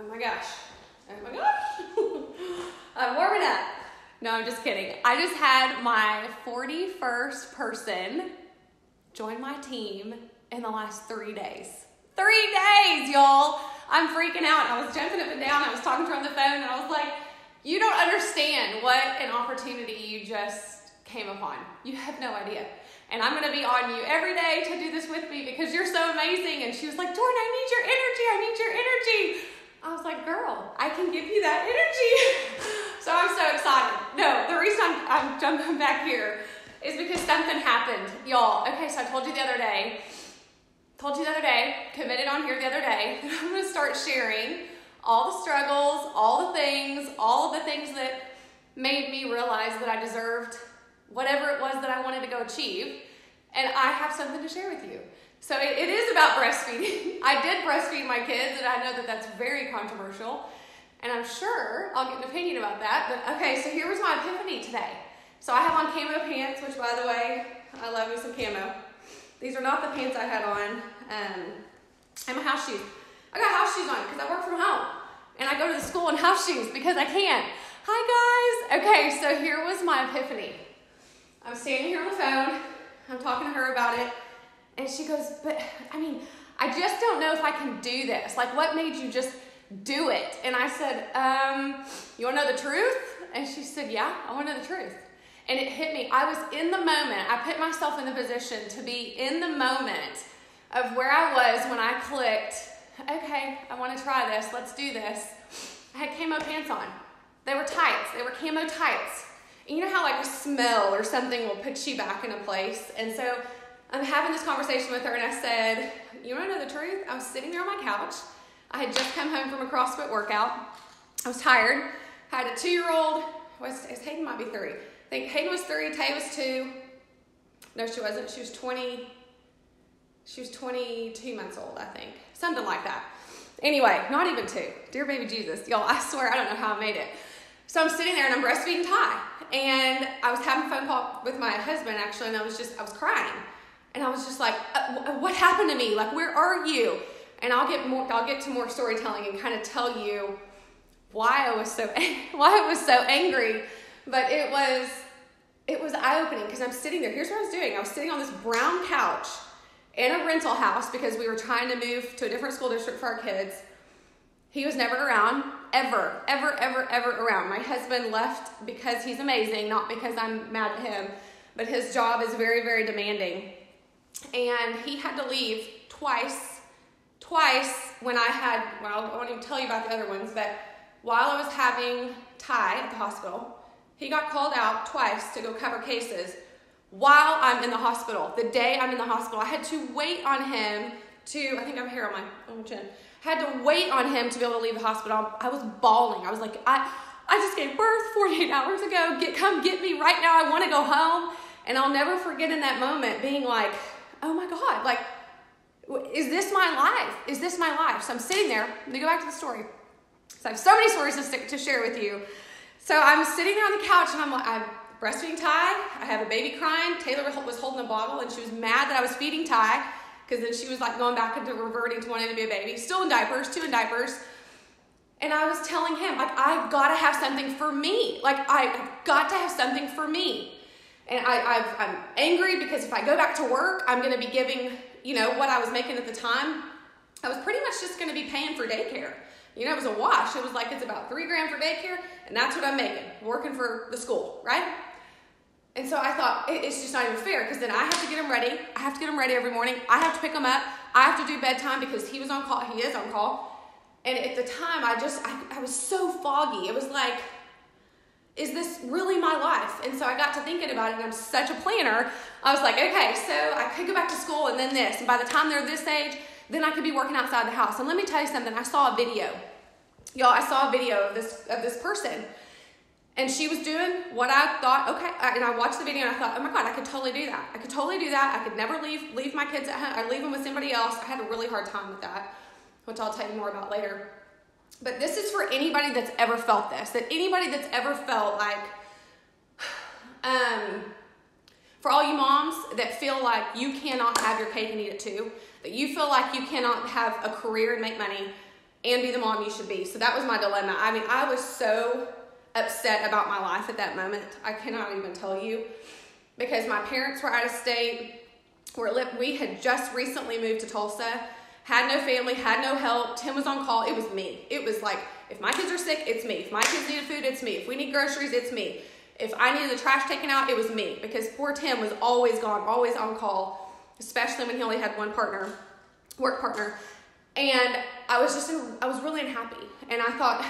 Oh my gosh. Oh my gosh. I'm warming up. No, I'm just kidding. I just had my 41st person join my team in the last 3 days. 3 days, y'all. I'm freaking out. I was jumping up and down. I was talking to her on the phone, and I was like, you don't understand what an opportunity you just came upon. You have no idea. And I'm going to be on you every day to do this with me because you're so amazing. And she was like, Jordan, I need your energy. I need your energy. I was like, girl, I can give you that energy. So I'm so excited. No, the reason I'm jumping back here is because something happened. Y'all, okay, so I told you the other day, committed on here the other day, that I'm going to start sharing all the struggles, all the things that made me realize that I deserved whatever it was that I wanted to go achieve. And I have something to share with you. So it is about breastfeeding. I did breastfeed my kids, and I know that that's very controversial. And I'm sure I'll get an opinion about that. But okay, so here was my epiphany today. So I have on camo pants, which by the way, I love me some camo. These are not the pants I had on. And my house shoes. I got house shoes on because I work from home. And I go to the school in house shoes because I can. Hi guys. Okay, so here was my epiphany. I'm standing here on the phone. I'm talking to her about it. And she goes, but I mean, I just don't know if I can do this. Like, what made you just do it? And I said, you want to know the truth? And she said, yeah, I want to know the truth. And it hit me. I was in the moment. I put myself in the position to be in the moment of where I was when I clicked, okay, I want to try this. Let's do this. I had camo pants on. They were tights. They were camo tights. And you know how like a smell or something will put you back in a place? And so I'm having this conversation with her, and I said, you want to know the truth? I was sitting there on my couch. I had just come home from a CrossFit workout. I was tired. I had a 2-year-old. Hayden might be 3. I think Hayden was 3, Tay was 2. No, she wasn't. She was 22 months old, I think. Something like that. Anyway, not even 2. Dear baby Jesus. Y'all, I swear I don't know how I made it. So I'm sitting there, and I'm breastfeeding Ty. And I was having a phone call with my husband, actually, and I was crying. And I was just like, what happened to me? Like, where are you? And I'll get to more storytelling and kind of tell you why I was so angry. But it was eye-opening because I'm sitting there. Here's what I was doing. I was sitting on this brown couch in a rental house because we were trying to move to a different school district for our kids. He was never around, ever around. My husband left because he's amazing, not because I'm mad at him, but his job is very, very demanding. And he had to leave twice when I won't even tell you about the other ones, but while I was having Ty at the hospital, he got called out twice to go cover cases while I'm in the hospital. The day I'm in the hospital, I had to wait on him I think I have hair on my chin. I had to wait on him to be able to leave the hospital. I was bawling. I was like, I just gave birth 48 hours ago. Come get me right now. I want to go home. And I'll never forget in that moment being like, oh my God, like, is this my life? Is this my life? So I'm sitting there. Let me go back to the story. So I have so many stories to share with you. So I'm sitting there on the couch, and I'm breastfeeding Ty. I have a baby crying. Taylor was holding a bottle, and she was mad that I was feeding Ty because then she was like going back into reverting to wanting to be a baby. Still in diapers, 2 in diapers. And I was telling him, like, I've got to have something for me. Like, I've got to have something for me. And I'm angry because if I go back to work, I'm going to be giving, what I was making at the time. I was pretty much just going to be paying for daycare. It was a wash. It was like, it's about $3,000 for daycare, and that's what I'm making, working for the school, right? And so I thought, it's just not even fair, because then I have to get him ready. I have to get him ready every morning. I have to pick him up. I have to do bedtime because he was on call. He is on call. And at the time, I was so foggy. It was like, is this really my life? And so I got to thinking about it, and I'm such a planner. I was like, okay, so I could go back to school and then this. And by the time they're this age, then I could be working outside the house. And let me tell you something. I saw a video. Y'all, I saw a video of this person. And she was doing what I thought, okay. And I watched the video, and I thought, oh my God, I could totally do that. I could never leave my kids at home. I'd leave them with somebody else. I had a really hard time with that, which I'll tell you more about later. But this is for anybody that's ever felt this, that anybody that's ever felt like, for all you moms that feel like you cannot have your cake and eat it too, that you feel like you cannot have a career and make money, and be the mom you should be. So that was my dilemma. I mean, I was so upset about my life at that moment. I cannot even tell you, because my parents were out of state. We had just recently moved to Tulsa, had no family, had no help. Tim was on call. It was me. It was like, if my kids are sick, it's me. If my kids needed food, it's me. If we need groceries, it's me. If I needed the trash taken out, it was me, because poor Tim was always gone, always on call, especially when he only had one partner, work partner. And I was really unhappy. And I thought,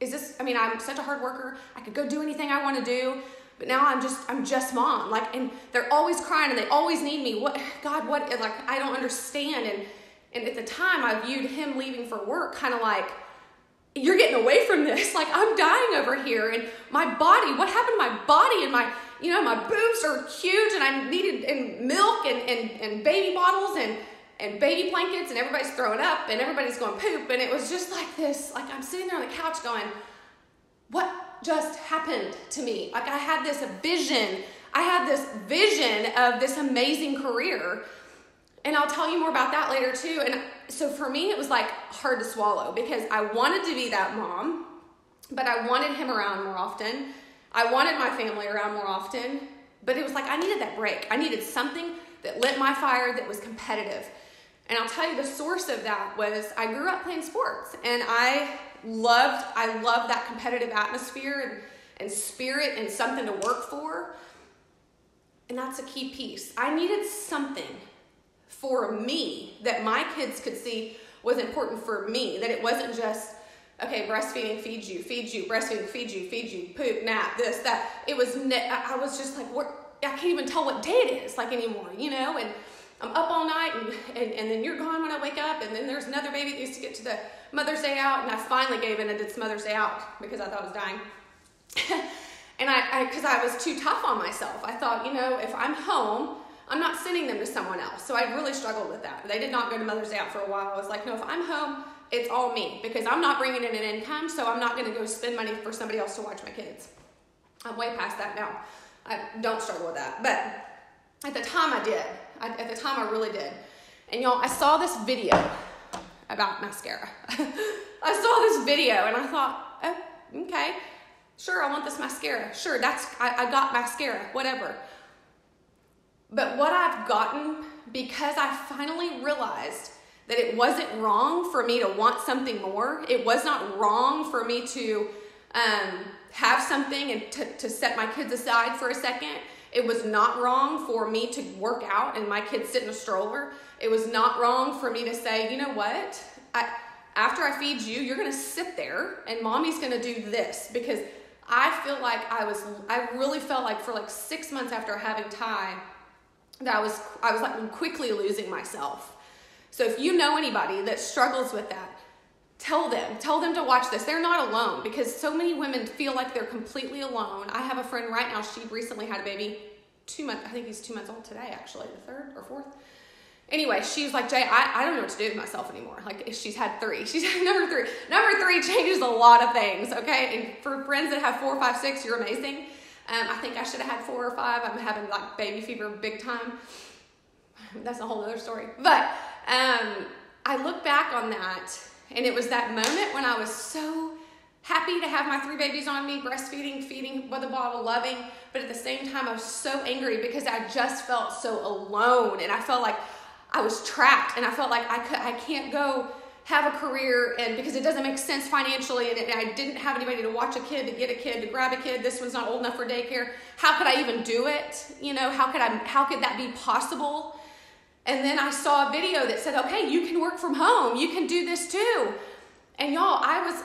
I'm such a hard worker. I could go do anything I want to do, but now I'm just mom. Like, and they're always crying and they always need me. I don't understand. And at the time I viewed him leaving for work kind of like, you're getting away from this. Like, I'm dying over here, and my body, what happened to my body? And my boobs are huge, and I needed milk and baby bottles and baby blankets, and everybody's throwing up and everybody's going poop. And it was just like this, like I'm sitting there on the couch going, what just happened to me? Like, I had this vision of this amazing career. And I'll tell you more about that later too. And so for me, it was like hard to swallow, because I wanted to be that mom, but I wanted him around more often. I wanted my family around more often, but it was like I needed that break. I needed something that lit my fire, that was competitive. And I'll tell you, the source of that was I grew up playing sports, and I loved that competitive atmosphere and spirit and something to work for. And that's a key piece. I needed something for me that my kids could see was important for me, that it wasn't just, okay, breastfeeding feeds you, breastfeeding feeds you, poop, nap, this, that. It was, I was just like, I can't even tell what day it is, like, anymore, and I'm up all night, and then you're gone when I wake up, and then there's another baby that used to get to the Mother's Day out, and I finally gave in and did some Mother's Day out because I thought I was dying. And because I was too tough on myself. I thought, if I'm home, I'm not sending them to someone else. So I really struggled with that. They did not go to Mother's Day out for a while. I was like, no, if I'm home, it's all me, because I'm not bringing in an income, so I'm not going to go spend money for somebody else to watch my kids. I'm way past that now. I don't struggle with that. But at the time I did. At the time I really did. And y'all, I saw this video about mascara. I saw this video and I thought, oh, okay, sure, I want this mascara. Sure, I got mascara, whatever. But what I've gotten, because I finally realized that it wasn't wrong for me to want something more. It was not wrong for me to have something and to set my kids aside for a second. It was not wrong for me to work out and my kids sit in a stroller. It was not wrong for me to say, you know what? After I feed you, you're going to sit there and mommy's going to do this, because I feel like I really felt like for like 6 months after having Ty, that I was like quickly losing myself. So if you know anybody that struggles with that, tell them to watch this. They're not alone, because so many women feel like they're completely alone. I have a friend right now, she recently had a baby, 2 months, I think he's 2 months old today, actually, the 3rd or 4th. Anyway, she was like, Jay, I don't know what to do with myself anymore. Like, she's had 3. She's had number 3. Number 3 changes a lot of things, okay? And for friends that have 4, 5, 6, you're amazing. I think I should have had 4 or 5. I'm having like baby fever big time. That's a whole other story. But I look back on that, and it was that moment when I was so happy to have my 3 babies on me, breastfeeding, feeding with a bottle, loving. But at the same time, I was so angry because I just felt so alone, and I felt like I was trapped, and I felt like I can't go have a career, and because it doesn't make sense financially, and I didn't have anybody to watch a kid, to get a kid, to grab a kid. This one's not old enough for daycare. How could I even do it? How could that be possible? And then I saw a video that said, okay, you can work from home. You can do this too. And y'all, I was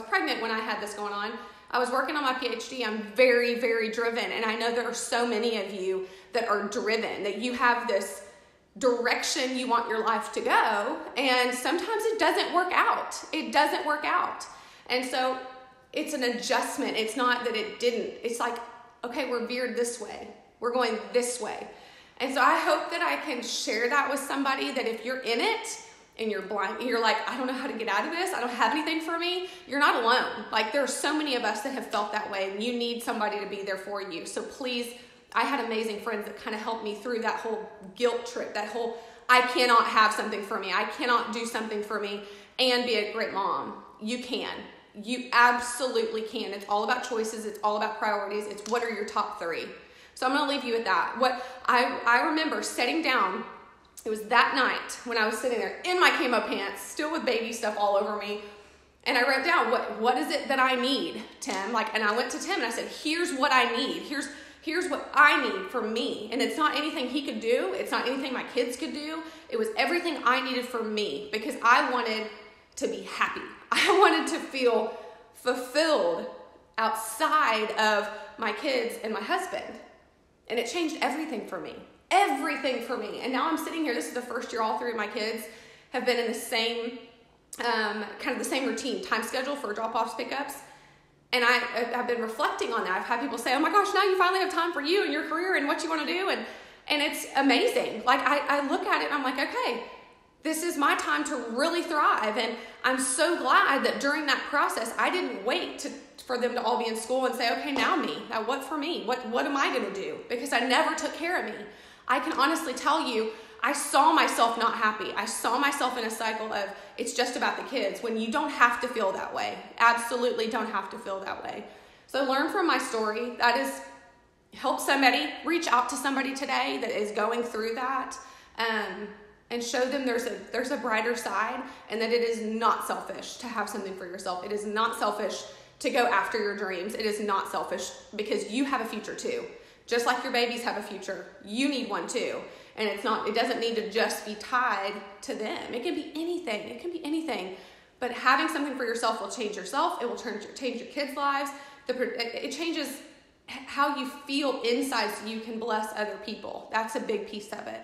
pregnant when I had this going on. I was working on my PhD. I'm very, very driven. And I know there are so many of you that are driven, that you have this direction you want your life to go. And sometimes it doesn't work out. And so it's an adjustment. It's not that it didn't. It's like, okay, we're veered this way. We're going this way. And so I hope that I can share that with somebody, that if you're in it and you're blind, and you're like, I don't know how to get out of this, I don't have anything for me, you're not alone. Like, there are so many of us that have felt that way, and you need somebody to be there for you. So please, I had amazing friends that kind of helped me through that whole guilt trip, that whole, I cannot have something for me. I cannot do something for me and be a great mom. You can. You absolutely can. It's all about choices. It's all about priorities. It's what are your top 3. So I'm going to leave you with that. What I remember sitting down, it was that night when I was sitting there in my camo pants, still with baby stuff all over me. And I wrote down, what is it that I need, Tim? And I went to Tim and I said, here's what I need. Here's what I need for me. And it's not anything he could do. It's not anything my kids could do. It was everything I needed for me because I wanted to be happy. I wanted to feel fulfilled outside of my kids and my husband. And it changed everything for me. Everything for me. And now I'm sitting here. This is the first year all 3 of my kids have been in the same, kind of the same routine, time schedule for drop-offs, pickups. And I've been reflecting on that. I've had people say, oh my gosh, now you finally have time for you and your career and what you want to do. And it's amazing. I look at it and I'm like, okay, this is my time to really thrive. And I'm so glad that during that process, I didn't wait for them to all be in school and say, okay, now me. Now what for me? What am I going to do? Because I never took care of me. I can honestly tell you, I saw myself not happy. I saw myself in a cycle of it's just about the kids when you don't have to feel that way. Absolutely don't have to feel that way. So learn from my story. That is, help somebody, reach out to somebody today that is going through that, and show them there's a brighter side and that it is not selfish to have something for yourself. It is not selfish to go after your dreams. It is not selfish because you have a future too. Just like your babies have a future, you need one too. And it doesn't need to just be tied to them. It can be anything. It can be anything. But having something for yourself will change yourself. It will change your kids' lives. It changes how you feel inside so you can bless other people. That's a big piece of it.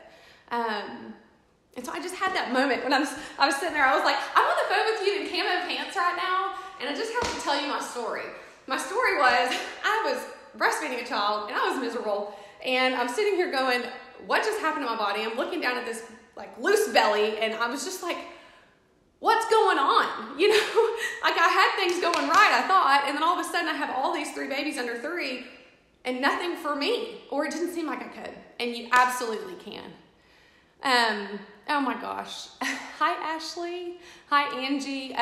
And so I just had that moment when I was sitting there. I was like, I'm on the phone with you in camo pants right now, and I just have to tell you my story. My story was I was breastfeeding a child, and I was miserable. And I'm sitting here going, what just happened to my body? I'm looking down at this loose belly, and I was just like, what's going on? I had things going right, I thought, and then all of a sudden I have all these 3 babies under 3 and nothing for me, or it didn't seem like I could. And you absolutely can. Oh my gosh. Hi, Ashley. Hi, Angie.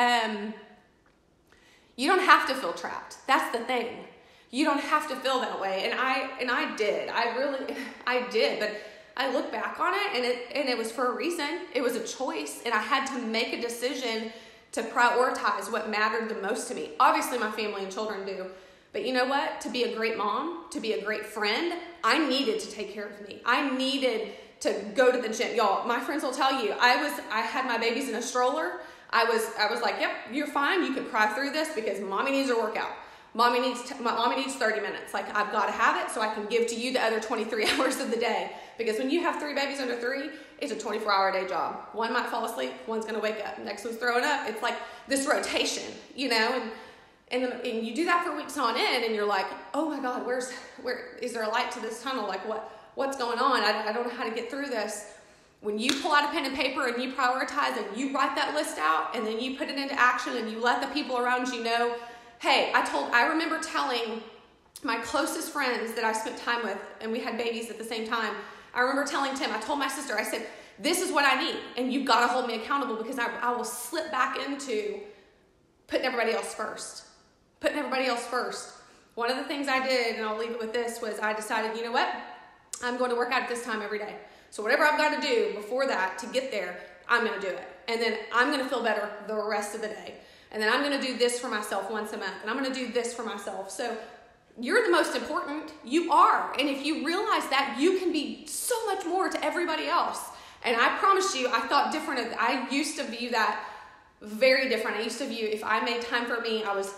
You don't have to feel trapped. That's the thing. You don't have to feel that way. And I did. I did. But I look back on it and it was for a reason. It was a choice. And I had to make a decision to prioritize what mattered the most to me. Obviously, my family and children do. But you know what? To be a great mom, to be a great friend, I needed to take care of me. I needed to go to the gym. Y'all, my friends will tell you, I had my babies in a stroller. I was like, yep, you're fine. You can cry through this because mommy needs her workout. Mommy needs 30 minutes. I've got to have it so I can give to you the other 23 hours of the day. Because when you have 3 babies under 3, it's a 24-hour day job. One might fall asleep, one's going to wake up, next one's throwing up. It's like this rotation, and you do that for weeks on end, and you're like, oh my God, where is there a light to this tunnel? What's going on? I don't know how to get through this. When you pull out a pen and paper and you prioritize and you write that list out and then you put it into action and you let the people around you know, hey, I remember telling my closest friends that I spent time with, and we had babies at the same time. I remember telling Tim, I told my sister, I said, this is what I need, and you've got to hold me accountable because I will slip back into putting everybody else first. One of the things I did, and I'll leave it with this, was I decided, you know what? I'm going to work out at this time every day. So whatever I've got to do before that to get there, I'm going to do it. And then I'm going to feel better the rest of the day. And then I'm going to do this for myself once a month. And I'm going to do this for myself. So you're the most important. You are. And if you realize that, you can be so much more to everybody else. And I promise you, I thought different. I used to view that very different. I used to view if I made time for me, I was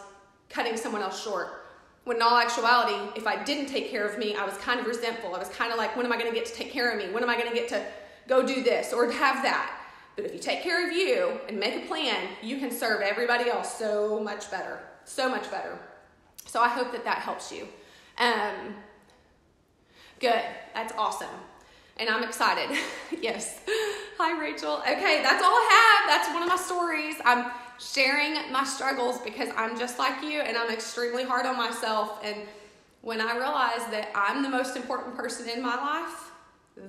cutting someone else short. When in all actuality, if I didn't take care of me, I was kind of resentful. I was kind of like, when am I going to get to take care of me? When am I going to get to go do this or have that? But if you take care of you and make a plan, you can serve everybody else so much better. So much better. So I hope that helps you. Good. That's awesome. And I'm excited. Yes. Hi, Rachel. Okay, that's all I have. That's one of my stories. I'm sharing my struggles because I'm just like you and I'm extremely hard on myself. And when I realize that I'm the most important person in my life,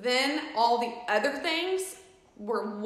then all the other things were